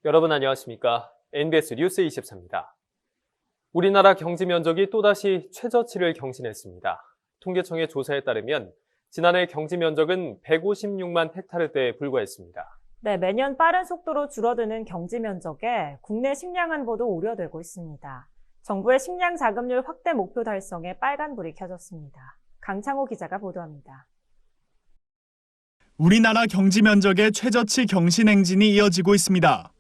여러분 안녕하십니까? NBS 뉴스 24입니다. 우리나라 경지 면적이 또다시 최저치를 경신했습니다. 통계청의 조사에 따르면 지난해 경지 면적은 156만 헥타르대에 불과했습니다. 네, 매년 빠른 속도로 줄어드는 경지 면적에 국내 식량 안보도 우려되고 있습니다. 정부의 식량 자급률 확대 목표 달성에 빨간불이 켜졌습니다. 강창호 기자가 보도합니다. 우리나라 경지 면적의 최저치 경신 행진이 이어지고 있습니다.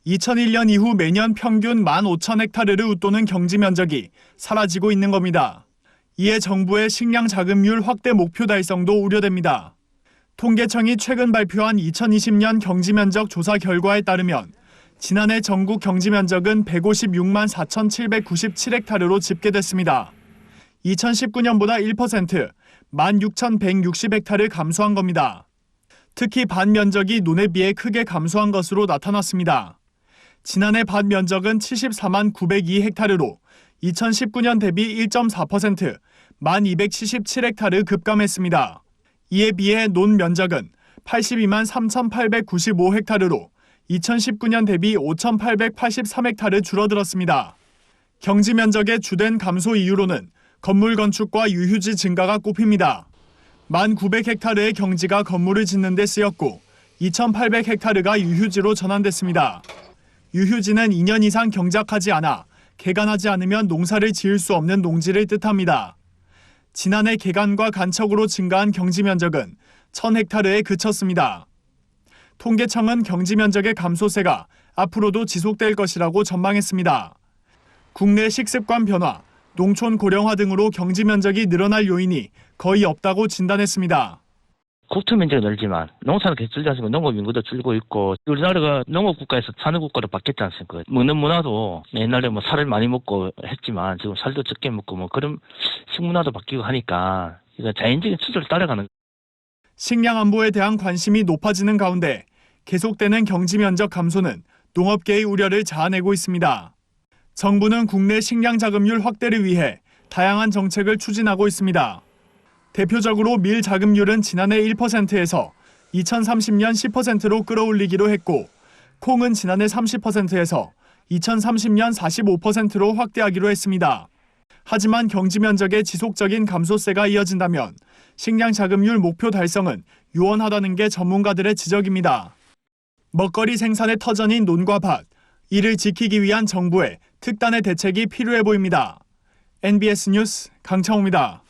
2001년 이후 매년 평균 15,000헥타르를 웃도는 경지 면적이 사라지고 있는 겁니다. 이에 정부의 식량 자급률 확대 목표 달성도 우려됩니다. 통계청이 최근 발표한 2020년 경지 면적 조사 결과에 따르면 지난해 전국 경지 면적은 156만 4,797헥타르로 집계됐습니다. 2019년보다 1%, 16,160헥타르 감소한 겁니다. 특히 밭 면적이 논에 비해 크게 감소한 것으로 나타났습니다. 지난해 밭 면적은 74만 902헥타르로 2019년 대비 1.4%, 1,277헥타르 급감했습니다. 이에 비해 논 면적은 82만 3,895헥타르로 2019년 대비 5,883헥타르 줄어들었습니다. 경지 면적의 주된 감소 이유로는 건물 건축과 유휴지 증가가 꼽힙니다. 1,900헥타르의 경지가 건물을 짓는 데 쓰였고 2,800헥타르가 유휴지로 전환됐습니다. 유휴지는 2년 이상 경작하지 않아 개간하지 않으면 농사를 지을 수 없는 농지를 뜻합니다. 지난해 개간과 간척으로 증가한 경지 면적은 1,000헥타르에 그쳤습니다. 통계청은 경지 면적의 감소세가 앞으로도 지속될 것이라고 전망했습니다. 국내 식습관 변화, 농촌 고령화 등으로 경지 면적이 늘어날 요인이 거의 없다고 진단했습니다. 국토 면적이 늘지만 농사는 계속 줄지 않습니까? 농업 인구도 줄고 있고 우리나라가 농업 국가에서 산업 국가로 바뀌었지 않습니까? 먹는 문화도 옛날에 살을 많이 먹고 했지만 지금 살도 적게 먹고 그런 식문화도 바뀌고 하니까 이거 자연적인 추세를 따라가는. 식량 안보에 대한 관심이 높아지는 가운데 계속되는 경지 면적 감소는 농업계의 우려를 자아내고 있습니다. 정부는 국내 식량 자급률 확대를 위해 다양한 정책을 추진하고 있습니다. 대표적으로 밀 자급률은 지난해 1%에서 2030년 10%로 끌어올리기로 했고, 콩은 지난해 30%에서 2030년 45%로 확대하기로 했습니다. 하지만 경지 면적의 지속적인 감소세가 이어진다면 식량 자급률 목표 달성은 유언하다는 게 전문가들의 지적입니다. 먹거리 생산의 터전인 논과 밭, 이를 지키기 위한 정부의 특단의 대책이 필요해 보입니다. NBS 뉴스 강창호입니다.